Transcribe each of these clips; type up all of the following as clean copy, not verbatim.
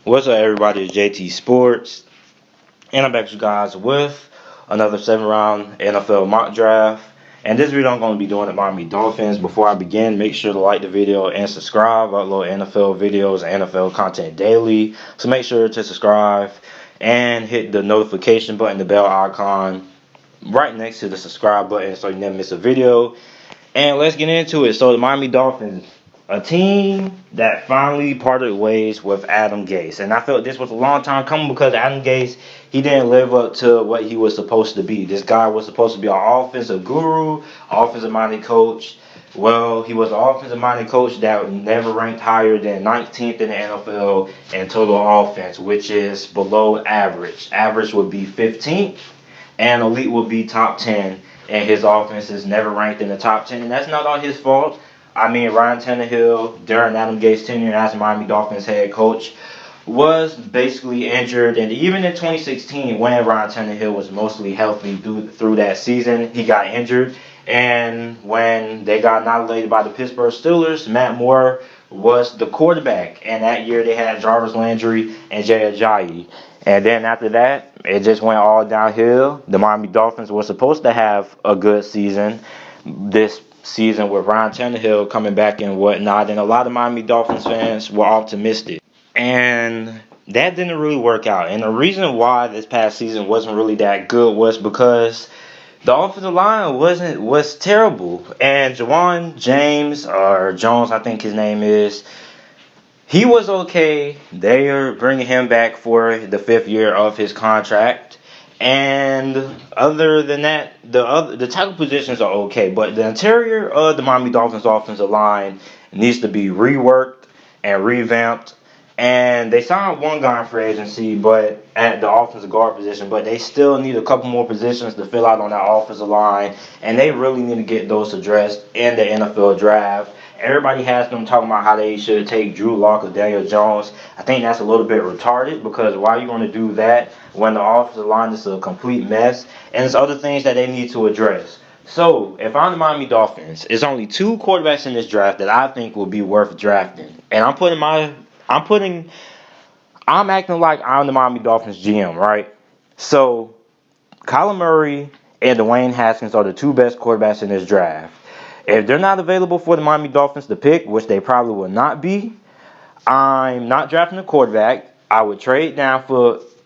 What's up, everybody? It's JT Sports, and I'm back with you guys with another 7th-round NFL mock draft. And this video I'm going to be doing the Miami Dolphins. Before I begin, make sure to like the video and subscribe. I upload NFL videos and NFL content daily, so make sure to subscribe and hit the notification button, the bell icon right next to the subscribe button, so you never miss a video. And let's get into it. So the Miami Dolphins, a team that finally parted ways with Adam Gase. And I felt this was a long time coming because Adam Gase, he didn't live up to what he was supposed to be. This guy was supposed to be an offensive guru, offensive-minded coach. Well, he was an offensive-minded coach that never ranked higher than 19th in the NFL in total offense, which is below average. Average would be 15th, and elite would be top 10. And his offense is never ranked in the top 10. And that's not all his fault. I mean, Ryan Tannehill, during Adam Gase's tenure as Miami Dolphins head coach, was basically injured. And even in 2016, when Ryan Tannehill was mostly healthy through that season, he got injured. And when they got annihilated by the Pittsburgh Steelers, Matt Moore was the quarterback. And that year they had Jarvis Landry and Jay Ajayi. And then after that, it just went all downhill. The Miami Dolphins were supposed to have a good season this season with Ryan Tannehill coming back and whatnot. And a lot of Miami Dolphins fans were optimistic. And that didn't really work out. And the reason why this past season wasn't really that good was because the offensive line was terrible. And Jawan James, or Jones, I think his name is, he was okay. They are bringing him back for the 5th year of his contract. And other than that, the tackle positions are okay. But the interior of the Miami Dolphins offensive line needs to be reworked and revamped. And they signed one guy in free agency, but at the offensive guard position. But they still need a couple more positions to fill out on that offensive line. And they really need to get those addressed in the NFL draft. Everybody has them talking about how they should take Drew Lock or Daniel Jones. I think that's a little bit retarded, because why are you going to do that when the offensive line is a complete mess? And there's other things that they need to address. So, if I'm the Miami Dolphins, there's only 2 quarterbacks in this draft that I think will be worth drafting. And I'm acting like I'm the Miami Dolphins GM, right? So, Kyler Murray and Dwayne Haskins are the 2 best quarterbacks in this draft. If they're not available for the Miami Dolphins to pick, which they probably will not be, I'm not drafting a quarterback. I would trade down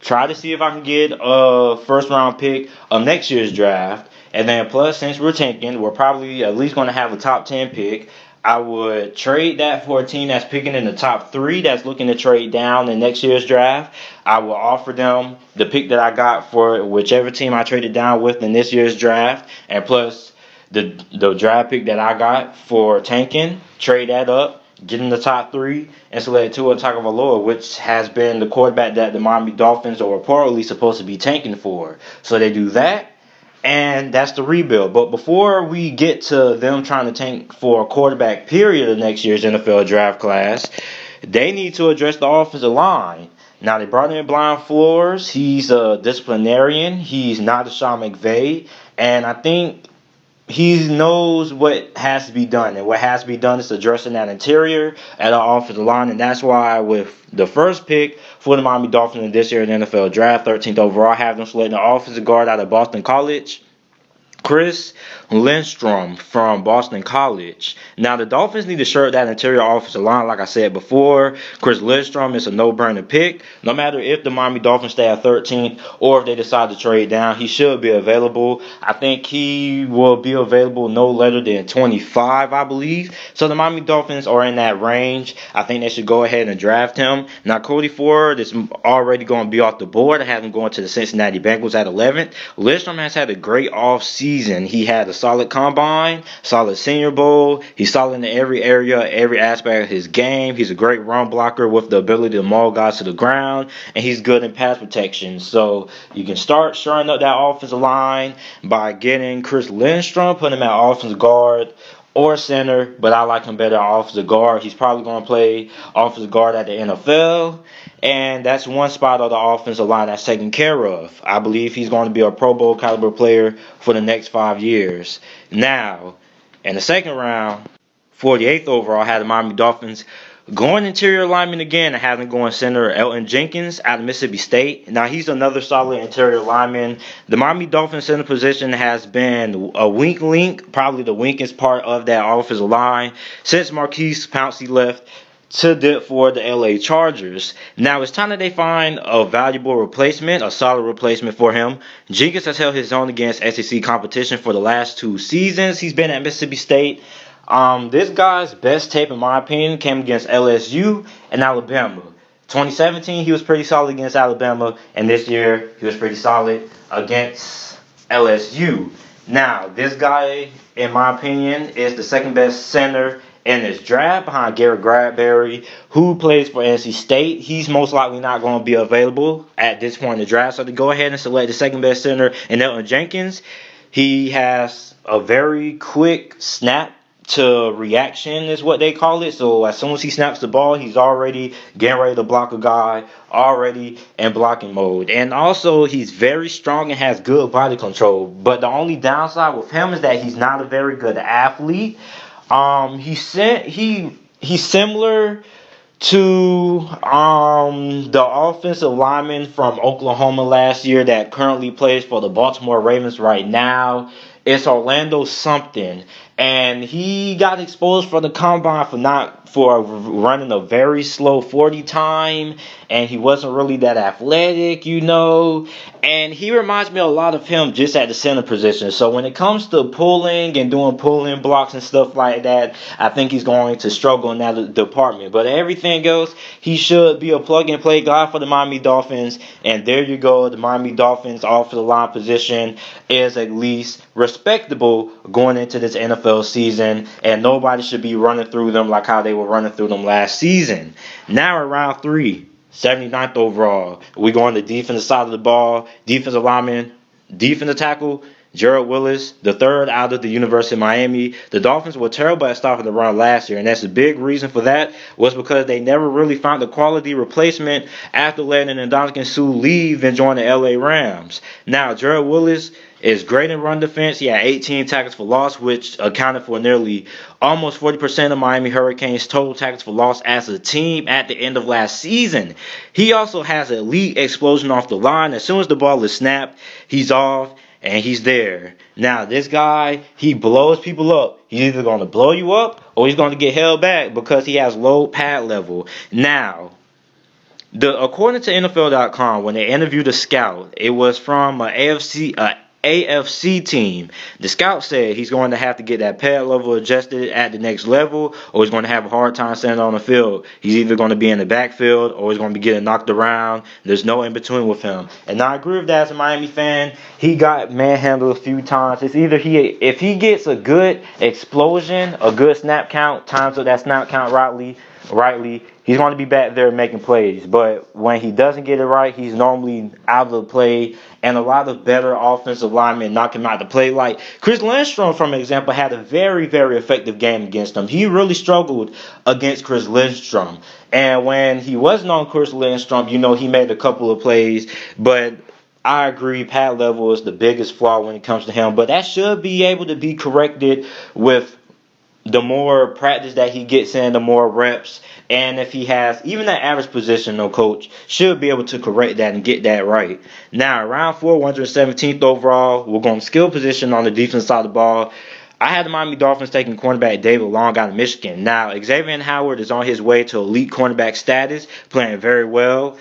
try to see if I can get a first-round pick of next year's draft. And then plus, since we're tanking, we're probably at least going to have a top 10 pick. I would trade that for a team that's picking in the top 3 that's looking to trade down in next year's draft. I will offer them the pick that I got for whichever team I traded down with in this year's draft. And plus, the draft pick that I got for tanking, trade that up, get in the top 3, and select Tua Tagovailoa, which has been the quarterback that the Miami Dolphins are reportedly supposed to be tanking for. So they do that, and that's the rebuild. But before we get to them trying to tank for a quarterback period of next year's NFL draft class, they need to address the offensive line. Now, they brought in Brian Flores. He's a disciplinarian. He's not a Sean McVay. And I think he knows what has to be done, and what has to be done is addressing that interior at our offensive line. And that's why with the first pick for the Miami Dolphins in this year in the NFL draft, 13th overall, I have them selecting an offensive guard out of Boston College, Chris LINDSTROM from Boston College. Now, the Dolphins need to shore that interior offensive line. Like I said before, Chris LINDSTROM is a no-brainer pick. No matter if the Miami Dolphins stay at 13th or if they decide to trade down, he should be available. I think he will be available no later than 25, I believe. So the Miami Dolphins are in that range. I think they should go ahead and draft him. Now, Cody Ford is already going to be off the board. I have him going to the Cincinnati Bengals at 11th. LINDSTROM has had a great offseason. He had a solid combine, solid Senior Bowl. He's solid in every area, every aspect of his game. He's a great run blocker with the ability to maul guys to the ground, and he's good in pass protection. So you can start shoring up that offensive line by getting Chris LINDSTROM, putting him at offensive guard or center, but I like him better at offensive guard. He's probably going to play offensive guard at the NFL, and that's one spot of the offensive line that's taken care of. I believe he's going to be a Pro Bowl caliber player for the next 5 years. Now, in the second round, 48th overall, I had the Miami Dolphins Going interior lineman again, I have him going center Elgton Jenkins out of Mississippi State. Now, he's another solid interior lineman. The Miami Dolphins center position has been a weak link, probably the weakest part of that offensive line since Marquise Pouncey left to dip for the LA Chargers. Now, it's time that they find a valuable replacement, a solid replacement for him. Jenkins has held his own against SEC competition for the last 2 seasons. He's been at Mississippi State. This guy's best tape, in my opinion, came against LSU and Alabama. 2017, he was pretty solid against Alabama, and this year, he was pretty solid against LSU. Now, this guy, in my opinion, is the second best center in this draft behind Garrett Bradbury, who plays for NC State. He's most likely not going to be available at this point in the draft, so to go ahead and select the second best center in Elgton Jenkins. He has a very quick snap to reaction is what they call it. So as soon as he snaps the ball, he's already getting ready to block a guy, already in blocking mode. And also, he's very strong and has good body control. But the only downside with him is that he's not a very good athlete. He's similar to the offensive lineman from Oklahoma last year that currently plays for the Baltimore Ravens right now. It's Orlando something, and he got exposed for the combine for running a very slow 40 time, and he wasn't really that athletic, and he reminds me a lot of him just at the center position. So when it comes to pulling and doing pull-in blocks and stuff like that, I think he's going to struggle in that department. But everything else, he should be a plug-and-play guy for the Miami Dolphins, and there you go. The Miami Dolphins offensive line position is at least respectable going into this NFL season, and nobody should be running through them like how they were running through them last season. Now in round 3, 79th overall, we go on the defensive side of the ball. Defensive lineman, defensive tackle, GERALD WILLIS, the third out of the University of Miami. The Dolphins were terrible at stopping the run last year, and that's a big reason for that was because they never really found a quality replacement after letting Ndamukong Suh leave and join the LA Rams. Now, GERALD WILLIS is great in run defense. He had 18 tackles for loss, which accounted for nearly almost 40% of Miami Hurricanes' total tackles for loss as a team at the end of last season. He also has elite explosion off the line. As soon as the ball is snapped, he's off and he's there. Now, this guy, he blows people up. He's either going to blow you up or he's going to get held back because he has low pad level. Now, according to NFL.com, when they interviewed a scout, it was from an AFC team. The scout said he's going to have to get that pad level adjusted at the next level, or he's going to have a hard time standing on the field. He's either going to be in the backfield or he's going to be getting knocked around. There's no in between with him. And I agree with that as a Miami fan. He got manhandled a few times. It's either if he gets a good explosion, a good snap count, times up that snap count rightly, he's going to be back there making plays. But when he doesn't get it right, he's normally out of the play. And a lot of better offensive linemen knock him out the play. Like Chris Lindstrom, for example, had a very, very effective game against him. He really struggled against Chris Lindstrom. And when he wasn't on Chris Lindstrom, he made a couple of plays. But I agree, pad level is the biggest flaw when it comes to him. But that should be able to be corrected with the more practice that he gets in, the more reps. And if he has even that average positional coach should be able to correct that and get that right. Now, round 4, 117th overall, we're going skill position on the defense side of the ball. I had the Miami Dolphins taking cornerback David Long out of Michigan. Now, Xavier Howard is on his way to elite cornerback status, playing very well.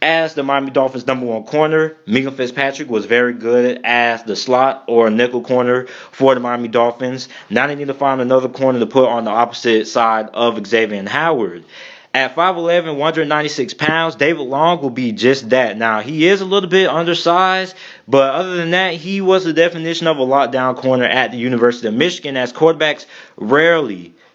As the Miami Dolphins' number 1 corner, Minka Fitzpatrick was very good as the slot or nickel corner for the Miami Dolphins. Now they need to find another corner to put on the opposite side of Xavier Howard. At 5'11", 196 pounds, David Long will be just that. Now, he is a little bit undersized, but other than that, he was the definition of a lockdown corner at the University of Michigan, as quarterbacks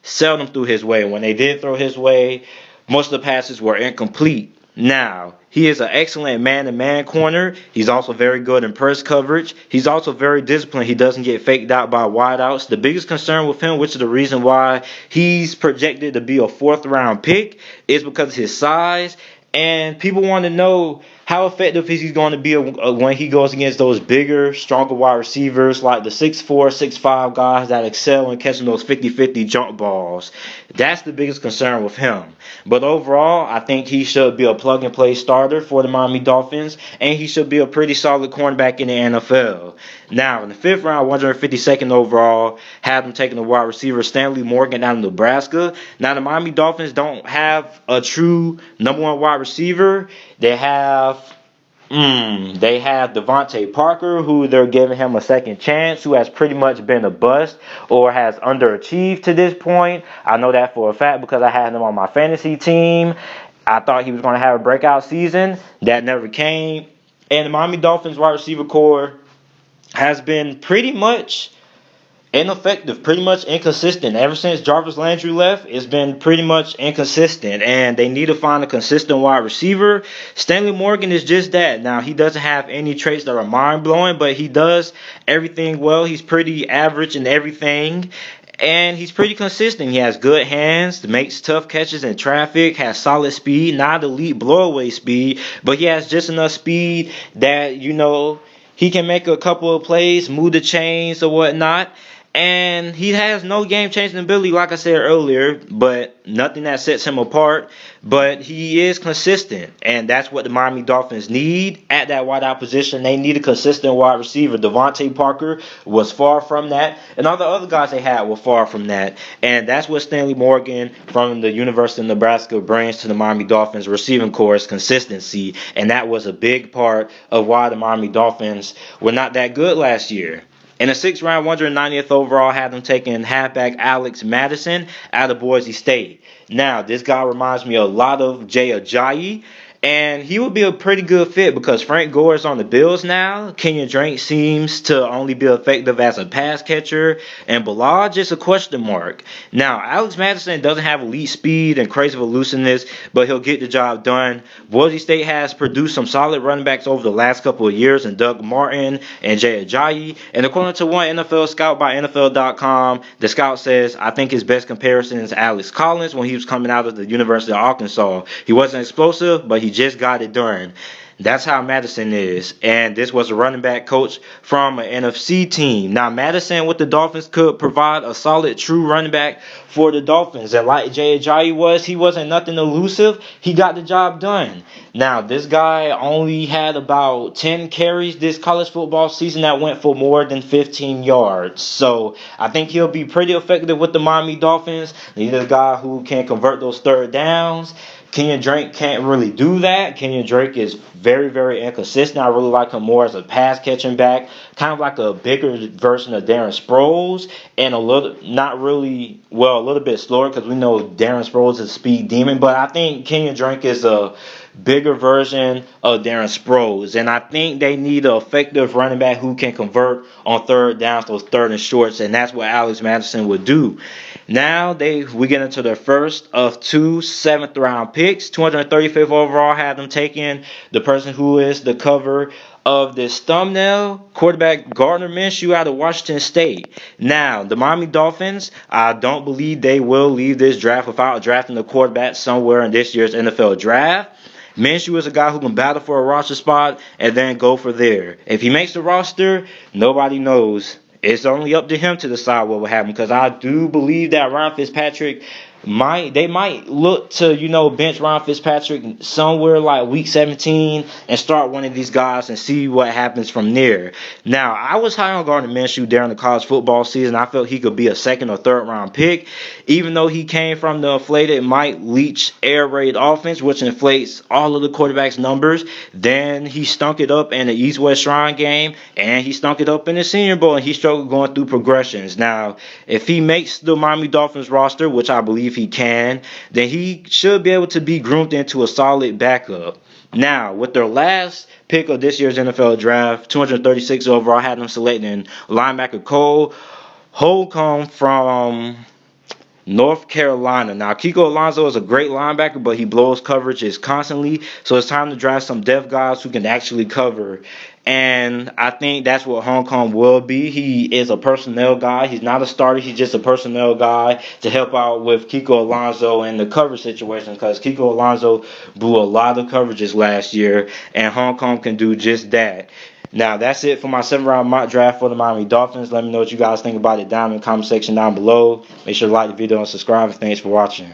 seldom threw his way. When they did throw his way, most of the passes were incomplete. Now, he is an excellent man-to-man corner. He's also very good in press coverage. He's also very disciplined. He doesn't get faked out by wideouts. The biggest concern with him, which is the reason why he's projected to be a 4th-round pick, is because of his size. And people want to know how effective is he going to be when he goes against those bigger, stronger wide receivers like the 6'4", 6'5" guys that excel in catching those 50-50 jump balls? That's the biggest concern with him. But overall, I think he should be a plug-and-play starter for the Miami Dolphins, and he should be a pretty solid cornerback in the NFL. Now, in the 5th round, 152nd overall, have him taking the wide receiver Stanley Morgan out of Nebraska. Now, the Miami Dolphins don't have a true number 1 wide receiver. They have Devontae Parker, who they're giving him a second chance, who has pretty much been a bust or has underachieved to this point. I know that for a fact because I had him on my fantasy team. I thought he was going to have a breakout season. That never came. And the Miami Dolphins wide receiver core has been pretty much ineffective, pretty much inconsistent. Ever since Jarvis Landry left, it's been pretty much inconsistent, and they need to find a consistent wide receiver. Stanley Morgan is just that. Now, he doesn't have any traits that are mind-blowing, but he does everything well. He's pretty average in everything, and he's pretty consistent. He has good hands, makes tough catches in traffic, has solid speed, not elite blowaway speed, but he has just enough speed that, he can make a couple of plays, move the chains or whatnot. And he has no game-changing ability, like I said earlier, but nothing that sets him apart. But he is consistent, and that's what the Miami Dolphins need at that wideout position. They need a consistent wide receiver. Devontae Parker was far from that, and all the other guys they had were far from that. And that's what Stanley Morgan from the University of Nebraska brings to the Miami Dolphins receiving corps, consistency. And that was a big part of why the Miami Dolphins were not that good last year. In the 6th round, 190th overall, had them taking halfback Alex Mattison out of Boise State. Now, this guy reminds me a lot of Jay Ajayi, and he would be a pretty good fit because Frank Gore is on the Bills now. Kenyon Drake seems to only be effective as a pass catcher, and Bilal just a question mark. Now, Alex Mattison doesn't have elite speed and crazy elusiveness, but he'll get the job done. Boise State has produced some solid running backs over the last couple of years in Doug Martin and Jay Ajayi. And according to one NFL scout by NFL.com, the scout says, I think his best comparison is Alex Collins when he was coming out of the University of Arkansas. He wasn't explosive, but he just got it done. That's how Mattison is. And this was a running back coach from an NFC team. Now, Mattison with the Dolphins could provide a solid, true running back for the Dolphins. And like Jay Ajayi he wasn't nothing elusive. He got the job done. Now, this guy only had about 10 carries this college football season that went for more than 15 yards. So, I think he'll be pretty effective with the Miami Dolphins. He's a guy who can convert those third downs. Kenyon Drake can't really do that. Kenyon Drake is very, very inconsistent. I really like him more as a pass-catching back, kind of like a bigger version of Darren Sproles, and a little bit slower because we know Darren Sproles is a speed demon, but I think Kenyon Drake is a bigger version of Darren Sproles, and I think they need an effective running back who can convert on third downs, those third and shorts, and that's what Alex Mattison would do. Now we get into the first of 2 7th-round picks. 235th overall, have them taking the person who is the cover of this thumbnail, quarterback Gardner Minshew out of Washington State. Now, the Miami Dolphins, I don't believe they will leave this draft without drafting a quarterback somewhere in this year's NFL draft. Minshew is a guy who can battle for a roster spot and then go for there. If he makes the roster, nobody knows. It's only up to him to decide what will happen, because I do believe that Ryan Fitzpatrick might look to, bench Ryan Fitzpatrick somewhere like week 17 and start one of these guys and see what happens from there. Now, I was high on Gardner Minshew during the college football season. I felt he could be a 2nd or 3rd round pick, even though he came from the inflated Mike Leach air raid offense, which inflates all of the quarterback's numbers. Then he stunk it up in the East-West Shrine game, and he stunk it up in the Senior Bowl, and he struggled going through progressions. Now, if he makes the Miami Dolphins roster, which I believe he can, then he should be able to be groomed into a solid backup. Now, with their last pick of this year's NFL draft, 236 overall, I had them selecting linebacker Cole Holcomb from North Carolina. Now, Kiko Alonso is a great linebacker, but he blows coverages constantly. So it's time to draft some depth guys who can actually cover. And I think that's what HOLCOMB will be. He is a personnel guy. He's not a starter. He's just a personnel guy to help out with Kiko Alonso in the cover situation, because Kiko Alonso blew a lot of coverages last year, and HOLCOMB can do just that. Now, that's it for my 7th-round mock draft for the Miami Dolphins. Let me know what you guys think about it down in the comment section down below. Make sure to like the video and subscribe. Thanks for watching.